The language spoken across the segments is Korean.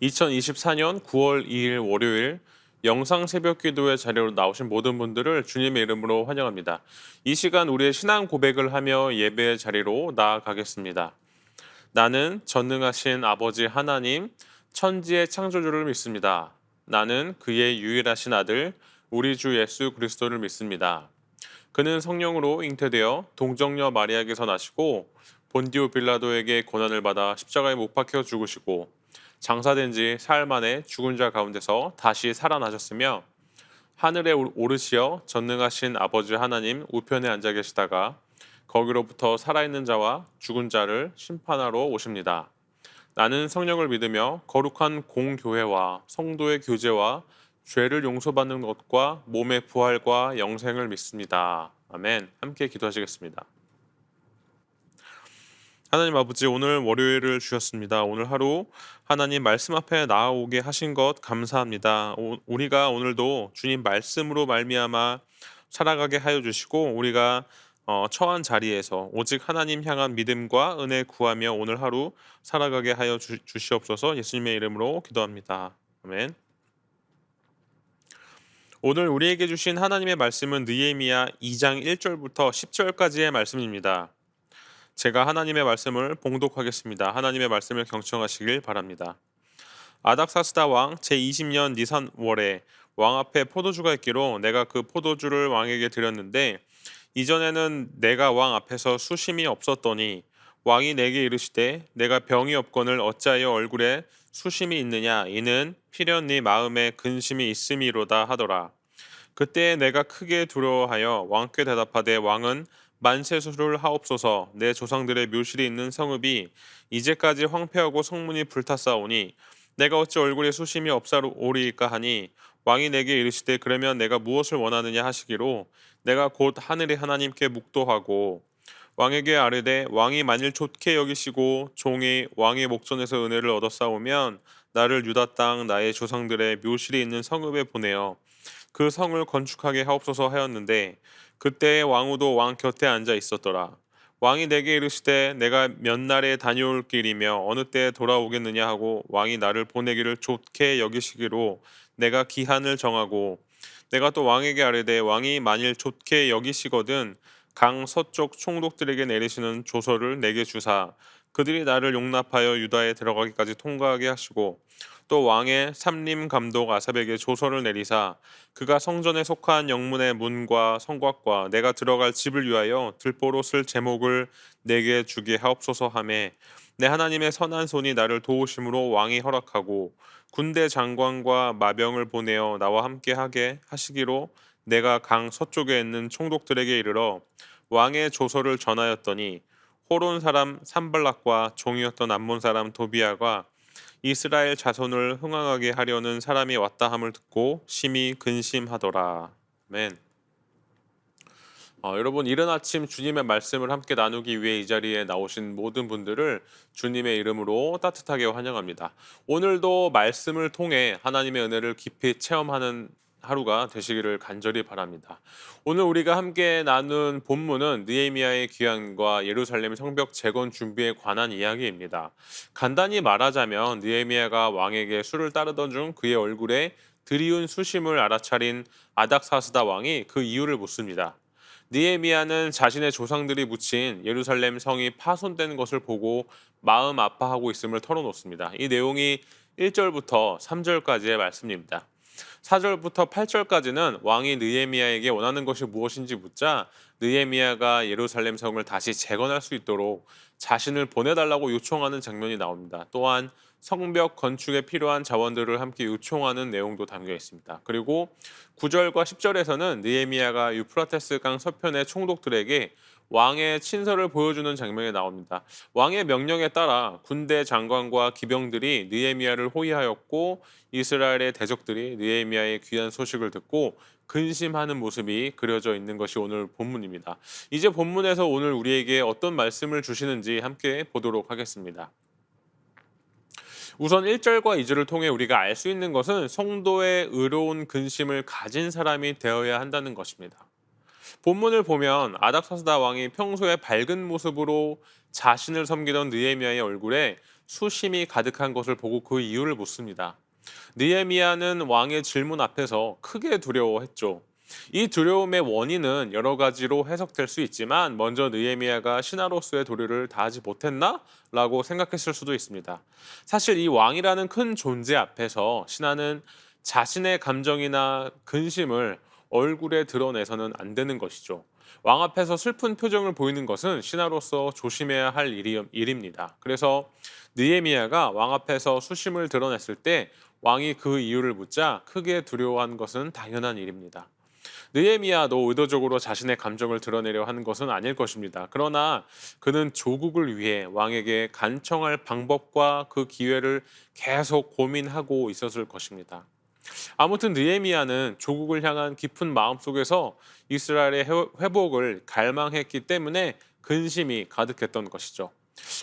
2024년 9월 2일 월요일 영상 새벽 기도회 자리로 나오신 모든 분들을 주님의 이름으로 환영합니다. 이 시간 우리의 신앙 고백을 하며 예배의 자리로 나아가겠습니다. 나는 전능하신 아버지 하나님, 천지의 창조주를 믿습니다. 나는 그의 유일하신 아들, 우리 주 예수 그리스도를 믿습니다. 그는 성령으로 잉태되어 동정녀 마리아에게서 나시고 본디오 빌라도에게 고난을 받아 십자가에 못 박혀 죽으시고 장사된 지 사흘 만에 죽은 자 가운데서 다시 살아나셨으며 하늘에 오르시어 전능하신 아버지 하나님 우편에 앉아 계시다가 거기로부터 살아있는 자와 죽은 자를 심판하러 오십니다. 나는 성령을 믿으며 거룩한 공교회와 성도의 교제와 죄를 용서받는 것과 몸의 부활과 영생을 믿습니다. 아멘. 함께 기도하시겠습니다. 하나님 아버지, 오늘 월요일을 주셨습니다. 오늘 하루 하나님 말씀 앞에 나아오게 하신 것 감사합니다. 우리가 오늘도 주님 말씀으로 말미암아 살아가게 하여 주시고 우리가 처한 자리에서 오직 하나님 향한 믿음과 은혜 구하며 오늘 하루 살아가게 하여 주시옵소서. 예수님의 이름으로 기도합니다. 아멘. 오늘 우리에게 주신 하나님의 말씀은 느헤미야 2장 1절부터 10절까지의 말씀입니다. 제가 하나님의 말씀을 봉독하겠습니다. 하나님의 말씀을 경청하시길 바랍니다. 아닥사스다 왕 제20년 니산월에 왕 앞에 포도주가 있기로 내가 그 포도주를 왕에게 드렸는데 이전에는 내가 왕 앞에서 수심이 없었더니 왕이 내게 이르시되 내가 병이 없거늘 어찌하여 얼굴에 수심이 있느냐 이는 필연 네 마음에 근심이 있음이로다 하더라. 그때 내가 크게 두려워하여 왕께 대답하되 왕은 만세수를 하옵소서. 내 조상들의 묘실이 있는 성읍이 이제까지 황폐하고 성문이 불탔사오니 내가 어찌 얼굴에 수심이 없사오리이까 하니 왕이 내게 이르시되 그러면 내가 무엇을 원하느냐 하시기로 내가 곧 하늘의 하나님께 묵도하고 왕에게 아뢰되 왕이 만일 좋게 여기시고 종이 왕의 목전에서 은혜를 얻었사오면 나를 유다 땅 나의 조상들의 묘실이 있는 성읍에 보내어 그 성을 건축하게 하옵소서 하였는데 그때 왕후도 왕 곁에 앉아 있었더라. 왕이 내게 이르시되 내가 몇 날에 다녀올 길이며 어느 때에 돌아오겠느냐 하고 왕이 나를 보내기를 좋게 여기시기로 내가 기한을 정하고 내가 또 왕에게 아뢰되 왕이 만일 좋게 여기시거든 강 서쪽 총독들에게 내리시는 조서를 내게 주사 그들이 나를 용납하여 유다에 들어가기까지 통과하게 하시고 또 왕의 삼림 감독 아삽에게 조서를 내리사 그가 성전에 속한 영문의 문과 성곽과 내가 들어갈 집을 위하여 들보로 쓸 제목을 내게 주게 하옵소서 하매 내 하나님의 선한 손이 나를 도우심으로 왕이 허락하고 군대 장관과 마병을 보내어 나와 함께 하게 하시기로 내가 강 서쪽에 있는 총독들에게 이르러 왕의 조서를 전하였더니 호론 사람 산발락과 종이었던 암몬 사람 도비아가 이스라엘 자손을 흥왕하게 하려는 사람이 왔다 함을 듣고 심히 근심하더라. 아멘. 여러분, 이른 아침 주님의 말씀을 함께 나누기 위해 이 자리에 나오신 모든 분들을 주님의 이름으로 따뜻하게 환영합니다. 오늘도 말씀을 통해 하나님의 은혜를 깊이 체험하는 하루가 되시기를 간절히 바랍니다. 오늘 우리가 함께 나눈 본문은 느헤미야의 귀환과 예루살렘 성벽 재건 준비에 관한 이야기입니다. 간단히 말하자면 느헤미야가 왕에게 술을 따르던 중 그의 얼굴에 드리운 수심을 알아차린 아닥사스다 왕이 그 이유를 묻습니다. 느헤미야는 자신의 조상들이 묻힌 예루살렘 성이 파손된 것을 보고 마음 아파하고 있음을 털어놓습니다. 이 내용이 1절부터 3절까지의 말씀입니다. 4절부터 8절까지는 왕이 느헤미야에게 원하는 것이 무엇인지 묻자 느헤미야가 예루살렘 성을 다시 재건할 수 있도록 자신을 보내달라고 요청하는 장면이 나옵니다. 또한 성벽 건축에 필요한 자원들을 함께 요청하는 내용도 담겨 있습니다. 그리고 9절과 10절에서는 느헤미야가 유프라테스 강 서편의 총독들에게 왕의 친서를 보여주는 장면이 나옵니다. 왕의 명령에 따라 군대 장관과 기병들이 느헤미야를 호위하였고 이스라엘의 대적들이 느헤미야의 귀한 소식을 듣고 근심하는 모습이 그려져 있는 것이 오늘 본문입니다. 이제 본문에서 오늘 우리에게 어떤 말씀을 주시는지 함께 보도록 하겠습니다. 우선 1절과 2절을 통해 우리가 알 수 있는 것은 성도의 의로운 근심을 가진 사람이 되어야 한다는 것입니다. 본문을 보면 아닥사스다 왕이 평소에 밝은 모습으로 자신을 섬기던 느헤미야의 얼굴에 수심이 가득한 것을 보고 그 이유를 묻습니다. 느헤미야는 왕의 질문 앞에서 크게 두려워했죠. 이 두려움의 원인은 여러 가지로 해석될 수 있지만 먼저 느헤미야가 신하로서의 도리를 다하지 못했나? 라고 생각했을 수도 있습니다. 사실 이 왕이라는 큰 존재 앞에서 신하는 자신의 감정이나 근심을 얼굴에 드러내서는 안 되는 것이죠. 왕 앞에서 슬픈 표정을 보이는 것은 신하로서 조심해야 할 일입니다. 그래서 느헤미야가 왕 앞에서 수심을 드러냈을 때 왕이 그 이유를 묻자 크게 두려워한 것은 당연한 일입니다. 느헤미야도 의도적으로 자신의 감정을 드러내려 하는 것은 아닐 것입니다. 그러나 그는 조국을 위해 왕에게 간청할 방법과 그 기회를 계속 고민하고 있었을 것입니다. 아무튼 느헤미야는 조국을 향한 깊은 마음 속에서 이스라엘의 회복을 갈망했기 때문에 근심이 가득했던 것이죠.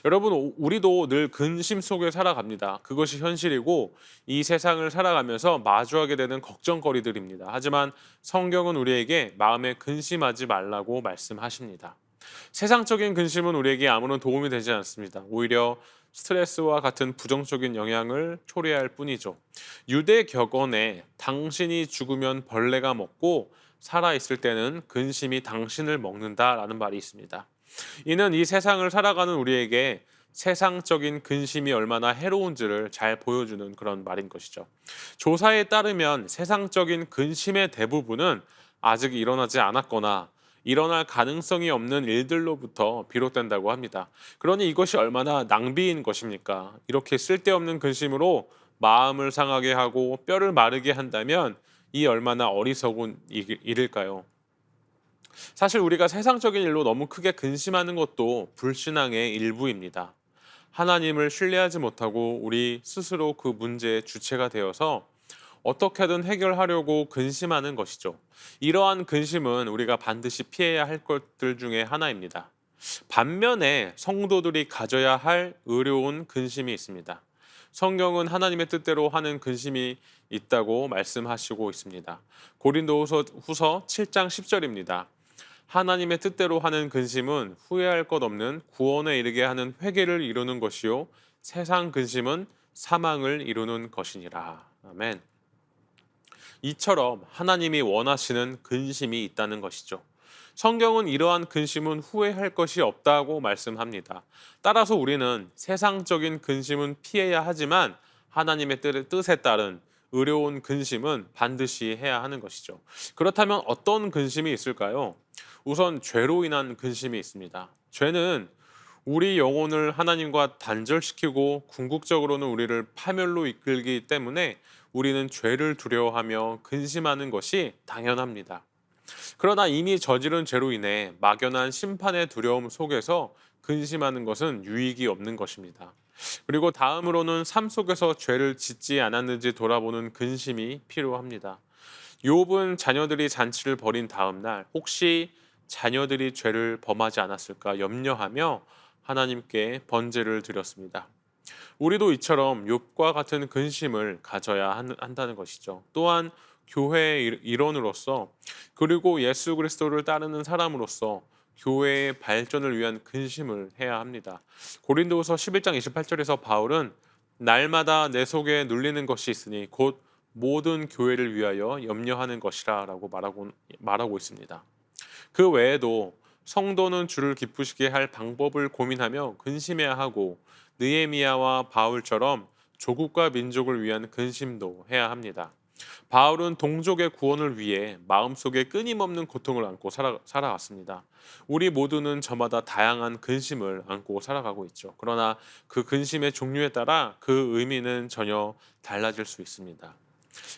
여러분, 우리도 늘 근심 속에 살아갑니다. 그것이 현실이고 이 세상을 살아가면서 마주하게 되는 걱정거리들입니다. 하지만 성경은 우리에게 마음에 근심하지 말라고 말씀하십니다. 세상적인 근심은 우리에게 아무런 도움이 되지 않습니다. 오히려 스트레스와 같은 부정적인 영향을 초래할 뿐이죠. 유대 격언에 당신이 죽으면 벌레가 먹고 살아있을 때는 근심이 당신을 먹는다라는 말이 있습니다. 이는 이 세상을 살아가는 우리에게 세상적인 근심이 얼마나 해로운지를 잘 보여주는 그런 말인 것이죠. 조사에 따르면 세상적인 근심의 대부분은 아직 일어나지 않았거나 일어날 가능성이 없는 일들로부터 비롯된다고 합니다. 그러니 이것이 얼마나 낭비인 것입니까? 이렇게 쓸데없는 근심으로 마음을 상하게 하고 뼈를 마르게 한다면 이 얼마나 어리석은 일일까요? 사실 우리가 세상적인 일로 너무 크게 근심하는 것도 불신앙의 일부입니다. 하나님을 신뢰하지 못하고 우리 스스로 그 문제의 주체가 되어서 어떻게든 해결하려고 근심하는 것이죠. 이러한 근심은 우리가 반드시 피해야 할 것들 중에 하나입니다. 반면에 성도들이 가져야 할 의로운 근심이 있습니다. 성경은 하나님의 뜻대로 하는 근심이 있다고 말씀하시고 있습니다. 고린도후서 7장 10절입니다. 하나님의 뜻대로 하는 근심은 후회할 것 없는 구원에 이르게 하는 회개를 이루는 것이요 세상 근심은 사망을 이루는 것이니라. 아멘. 이처럼 하나님이 원하시는 근심이 있다는 것이죠. 성경은 이러한 근심은 후회할 것이 없다고 말씀합니다. 따라서 우리는 세상적인 근심은 피해야 하지만 하나님의 뜻에 따른 의로운 근심은 반드시 해야 하는 것이죠. 그렇다면 어떤 근심이 있을까요? 우선 죄로 인한 근심이 있습니다. 죄는 우리 영혼을 하나님과 단절시키고 궁극적으로는 우리를 파멸로 이끌기 때문에 우리는 죄를 두려워하며 근심하는 것이 당연합니다. 그러나 이미 저지른 죄로 인해 막연한 심판의 두려움 속에서 근심하는 것은 유익이 없는 것입니다. 그리고 다음으로는 삶 속에서 죄를 짓지 않았는지 돌아보는 근심이 필요합니다. 욥은 자녀들이 잔치를 벌인 다음 날 혹시 자녀들이 죄를 범하지 않았을까 염려하며 하나님께 번제를 드렸습니다. 우리도 이처럼 욥과 같은 근심을 가져야 한다는 것이죠. 또한 교회의 일원으로서 그리고 예수 그리스도를 따르는 사람으로서 교회의 발전을 위한 근심을 해야 합니다. 고린도후서 11장 28절에서 바울은 날마다 내 속에 눌리는 것이 있으니 곧 모든 교회를 위하여 염려하는 것이라라고 말하고 있습니다. 그 외에도 성도는 주를 기쁘시게 할 방법을 고민하며 근심해야 하고 느헤미야와 바울처럼 조국과 민족을 위한 근심도 해야 합니다. 바울은 동족의 구원을 위해 마음속에 끊임없는 고통을 안고 살아왔습니다. 우리 모두는 저마다 다양한 근심을 안고 살아가고 있죠. 그러나 그 근심의 종류에 따라 그 의미는 전혀 달라질 수 있습니다.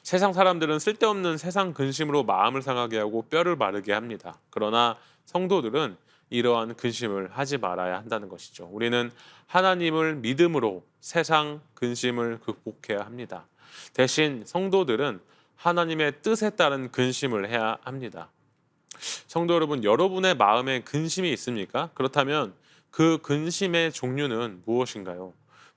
세상 사람들은 쓸데없는 세상 근심으로 마음을 상하게 하고 뼈를 마르게 합니다. 그러나 성도들은 이러한 근심을 하지 말아야 한다는 것이죠. 우리는 하나님을 믿음으로 세상 근심을 극복해야 합니다. 대신 성도들은 하나님의 뜻에 따른 근심을 해야 합니다. 성도 여러분, 여러분의 마음에 근심이 있습니까? 그렇다면 그 근심의 종류는 무엇인가요?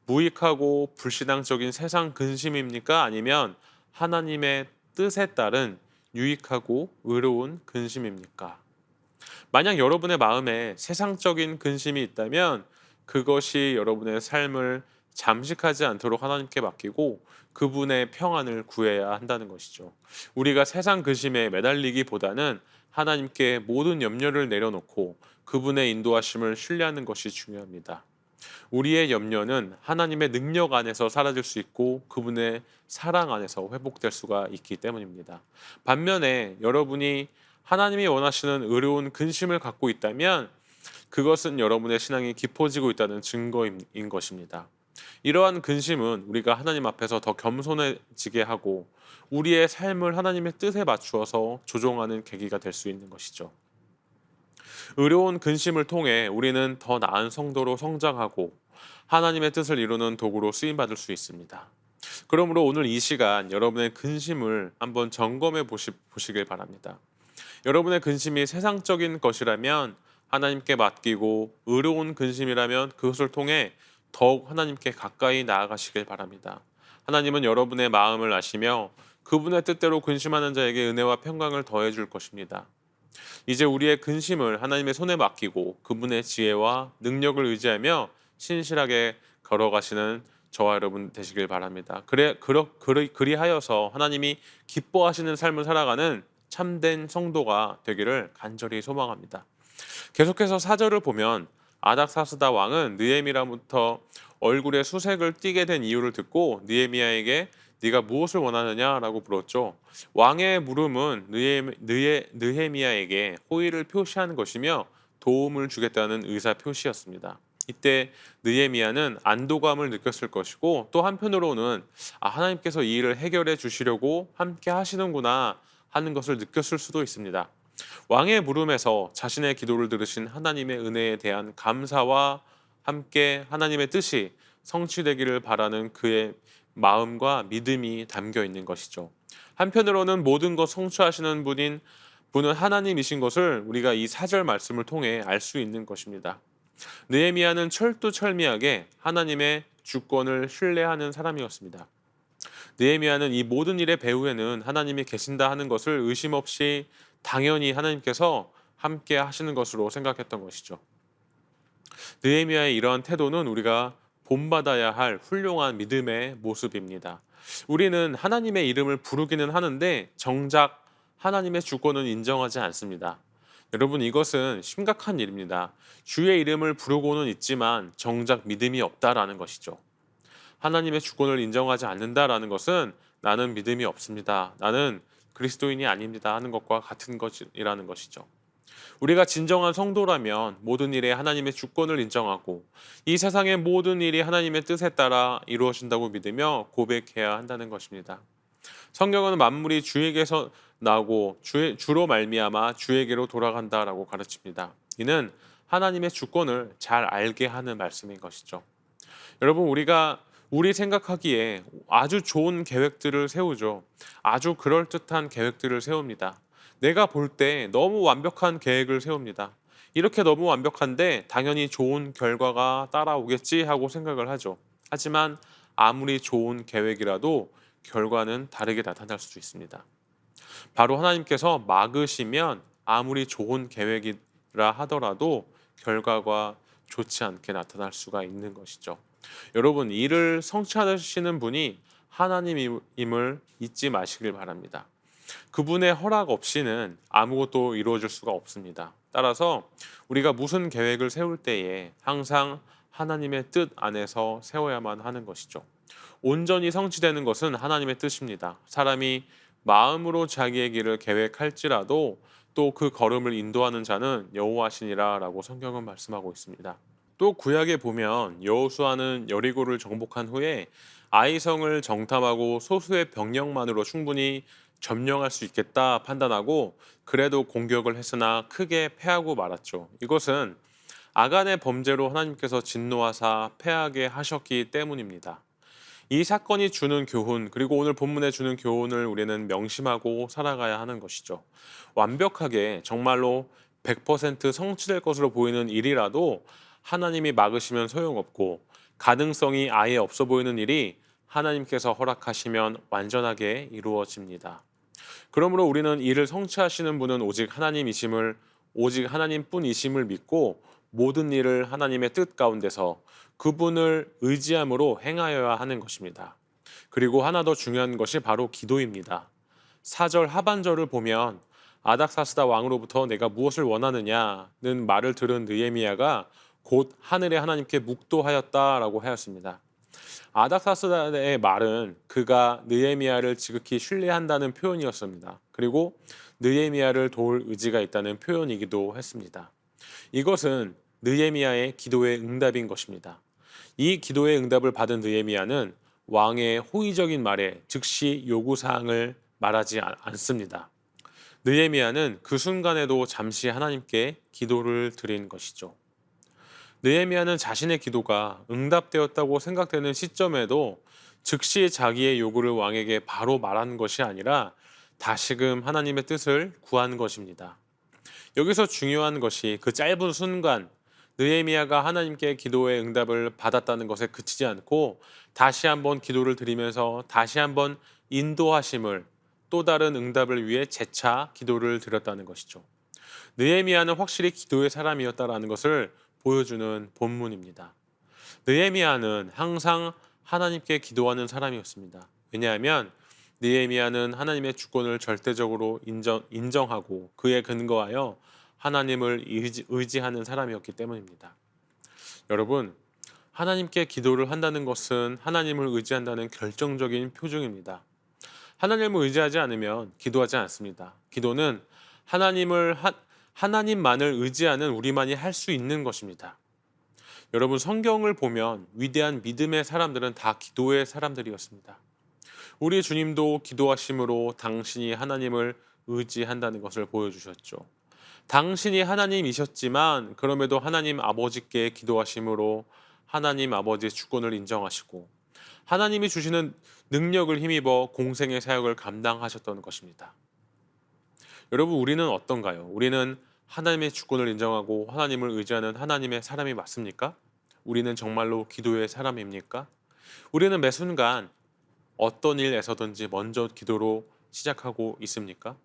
무익하고 불신앙적인 세상 근심입니까? 아니면 하나님의 뜻에 따른 유익하고 의로운 근심입니까? 만약 여러분의 마음에 세상적인 근심이 있다면 그것이 여러분의 삶을 잠식하지 않도록 하나님께 맡기고 그분의 평안을 구해야 한다는 것이죠. 우리가 세상 근심에 매달리기보다는 하나님께 모든 염려를 내려놓고 그분의 인도하심을 신뢰하는 것이 중요합니다. 우리의 염려는 하나님의 능력 안에서 사라질 수 있고 그분의 사랑 안에서 회복될 수가 있기 때문입니다. 반면에 여러분이 하나님이 원하시는 의로운 근심을 갖고 있다면 그것은 여러분의 신앙이 깊어지고 있다는 증거인 것입니다. 이러한 근심은 우리가 하나님 앞에서 더 겸손해지게 하고 우리의 삶을 하나님의 뜻에 맞추어서 조종하는 계기가 될 수 있는 것이죠. 의로운 근심을 통해 우리는 더 나은 성도로 성장하고 하나님의 뜻을 이루는 도구로 쓰임받을 수 있습니다. 그러므로 오늘 이 시간 여러분의 근심을 한번 점검해 보시길 바랍니다. 여러분의 근심이 세상적인 것이라면 하나님께 맡기고 의로운 근심이라면 그것을 통해 더욱 하나님께 가까이 나아가시길 바랍니다. 하나님은 여러분의 마음을 아시며 그분의 뜻대로 근심하는 자에게 은혜와 평강을 더해 줄 것입니다. 이제 우리의 근심을 하나님의 손에 맡기고 그분의 지혜와 능력을 의지하며 신실하게 걸어가시는 저와 여러분 되시길 바랍니다. 그리하여서 하나님이 기뻐하시는 삶을 살아가는 참된 성도가 되기를 간절히 소망합니다. 계속해서 4절을 보면 아닥사스다 왕은 느헤미야로부터 얼굴에 수색을 띠게 된 이유를 듣고 느헤미야에게 네가 무엇을 원하느냐라고 물었죠. 왕의 물음은 느헤미야에게 호의를 표시하는 것이며 도움을 주겠다는 의사 표시였습니다. 이때 느헤미야는 안도감을 느꼈을 것이고 또 한편으로는 하나님께서 이 일을 해결해 주시려고 함께 하시는구나 하는 것을 느꼈을 수도 있습니다. 왕의 물음에서 자신의 기도를 들으신 하나님의 은혜에 대한 감사와 함께 하나님의 뜻이 성취되기를 바라는 그의 마음과 믿음이 담겨 있는 것이죠. 한편으로는 모든 것 성취하시는 분은 하나님이신 것을 우리가 이 4절 말씀을 통해 알 수 있는 것입니다. 느헤미야는 철두철미하게 하나님의 주권을 신뢰하는 사람이었습니다. 느헤미야는 이 모든 일의 배후에는 하나님이 계신다 하는 것을 의심 없이 당연히 하나님께서 함께 하시는 것으로 생각했던 것이죠. 느헤미야의 이러한 태도는 우리가 본받아야 할 훌륭한 믿음의 모습입니다. 우리는 하나님의 이름을 부르기는 하는데 정작 하나님의 주권은 인정하지 않습니다. 여러분 이것은 심각한 일입니다. 주의 이름을 부르고는 있지만 정작 믿음이 없다라는 것이죠. 하나님의 주권을 인정하지 않는다라는 것은 나는 믿음이 없습니다. 나는 그리스도인이 아닙니다 하는 것과 같은 것이라는 것이죠. 우리가 진정한 성도라면 모든 일에 하나님의 주권을 인정하고 이 세상의 모든 일이 하나님의 뜻에 따라 이루어진다고 믿으며 고백해야 한다는 것입니다. 성경은 만물이 주에게서 나고 주로 말미암아 주에게로 돌아간다라고 가르칩니다. 이는 하나님의 주권을 잘 알게 하는 말씀인 것이죠. 여러분 우리 생각하기에 아주 좋은 계획들을 세우죠. 아주 그럴듯한 계획들을 세웁니다. 내가 볼 때 너무 완벽한 계획을 세웁니다. 이렇게 너무 완벽한데 당연히 좋은 결과가 따라오겠지 하고 생각을 하죠. 하지만 아무리 좋은 계획이라도 결과는 다르게 나타날 수 있습니다. 바로 하나님께서 막으시면 아무리 좋은 계획이라 하더라도 결과가 좋지 않게 나타날 수가 있는 것이죠. 여러분, 이를 성취하시는 분이 하나님임을 잊지 마시길 바랍니다. 그분의 허락 없이는 아무것도 이루어질 수가 없습니다. 따라서 우리가 무슨 계획을 세울 때에 항상 하나님의 뜻 안에서 세워야만 하는 것이죠. 온전히 성취되는 것은 하나님의 뜻입니다. 사람이 마음으로 자기의 길을 계획할지라도 또 그 걸음을 인도하는 자는 여호와시니라라고 성경은 말씀하고 있습니다. 또 구약에 보면 여호수아는 여리고를 정복한 후에 아이성을 정탐하고 소수의 병력만으로 충분히 점령할 수 있겠다 판단하고 그래도 공격을 했으나 크게 패하고 말았죠. 이것은 아간의 범죄로 하나님께서 진노하사 패하게 하셨기 때문입니다. 이 사건이 주는 교훈, 그리고 오늘 본문에 주는 교훈을 우리는 명심하고 살아가야 하는 것이죠. 완벽하게 정말로 100% 성취될 것으로 보이는 일이라도 하나님이 막으시면 소용없고 가능성이 아예 없어 보이는 일이 하나님께서 허락하시면 완전하게 이루어집니다. 그러므로 우리는 이를 성취하시는 분은 오직 하나님이심을 오직 하나님뿐이심을 믿고 모든 일을 하나님의 뜻 가운데서 그분을 의지함으로 행하여야 하는 것입니다. 그리고 하나 더 중요한 것이 바로 기도입니다. 4절 하반절을 보면 아닥사스다 왕으로부터 내가 무엇을 원하느냐는 말을 들은 느헤미야가 곧 하늘의 하나님께 묵도하였다라고 하였습니다. 아닥사스다의 말은 그가 느헤미야를 지극히 신뢰한다는 표현이었습니다. 그리고 느헤미야를 도울 의지가 있다는 표현이기도 했습니다. 이것은 느헤미야의 기도의 응답인 것입니다. 이 기도의 응답을 받은 느헤미야는 왕의 호의적인 말에 즉시 요구사항을 말하지 않습니다. 느헤미야는 그 순간에도 잠시 하나님께 기도를 드린 것이죠. 느헤미야는 자신의 기도가 응답되었다고 생각되는 시점에도 즉시 자기의 요구를 왕에게 바로 말한 것이 아니라 다시금 하나님의 뜻을 구한 것입니다. 여기서 중요한 것이 그 짧은 순간 느헤미야가 하나님께 기도의 응답을 받았다는 것에 그치지 않고 다시 한번 기도를 드리면서 다시 한번 인도하심을 또 다른 응답을 위해 재차 기도를 드렸다는 것이죠. 느헤미야는 확실히 기도의 사람이었다라는 것을 보여주는 본문입니다. 느헤미야는 항상 하나님께 기도하는 사람이었습니다. 왜냐하면 느헤미야는 하나님의 주권을 절대적으로 인정하고 그에 근거하여 하나님을 의지하는 사람이었기 때문입니다. 여러분, 하나님께 기도를 한다는 것은 하나님을 의지한다는 결정적인 표징입니다. 하나님을 의지하지 않으면 기도하지 않습니다. 기도는 하나님만을 의지하는 우리만이 할 수 있는 것입니다. 여러분, 성경을 보면 위대한 믿음의 사람들은 다 기도의 사람들이었습니다. 우리 주님도 기도하심으로 당신이 하나님을 의지한다는 것을 보여주셨죠. 당신이 하나님이셨지만 그럼에도 하나님 아버지께 기도하심으로 하나님 아버지의 주권을 인정하시고 하나님이 주시는 능력을 힘입어 공생의 사역을 감당하셨던 것입니다. 여러분, 우리는 어떤가요? 우리는 하나님의 주권을 인정하고 하나님을 의지하는 하나님의 사람이 맞습니까? 우리는 정말로 기도의 사람입니까? 우리는 매 순간 어떤 일에서든지 먼저 기도로 시작하고 있습니까?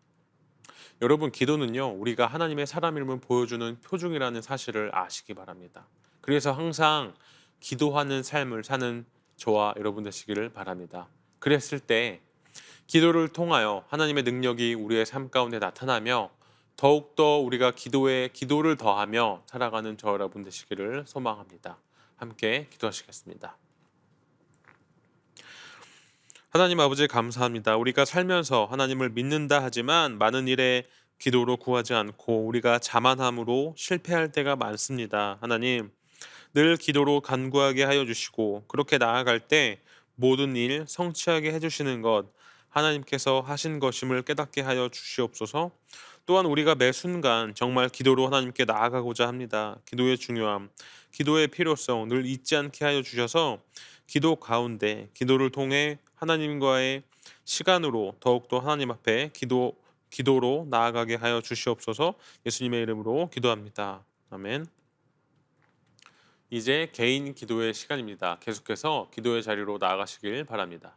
여러분, 기도는요, 우리가 하나님의 사람임을 보여주는 표징이라는 사실을 아시기 바랍니다. 그래서 항상 기도하는 삶을 사는 저와 여러분 되시기를 바랍니다. 그랬을 때 기도를 통하여 하나님의 능력이 우리의 삶 가운데 나타나며 더욱더 우리가 기도를 더하며 살아가는 저 여러분 되시기를 소망합니다. 함께 기도하시겠습니다. 하나님 아버지 감사합니다. 우리가 살면서 하나님을 믿는다 하지만 많은 일에 기도로 구하지 않고 우리가 자만함으로 실패할 때가 많습니다. 하나님, 늘 기도로 간구하게 하여 주시고 그렇게 나아갈 때 모든 일 성취하게 해주시는 것 하나님께서 하신 것임을 깨닫게 하여 주시옵소서. 또한 우리가 매 순간 정말 기도로 하나님께 나아가고자 합니다. 기도의 중요함, 기도의 필요성 늘 잊지 않게 하여 주셔서 기도 가운데 기도를 통해 하나님과의 시간으로 더욱더 하나님 앞에 기도로 나아가게 하여 주시옵소서. 예수님의 이름으로 기도합니다. 아멘. 이제 개인 기도의 시간입니다. 계속해서 기도의 자리로 나아가시길 바랍니다.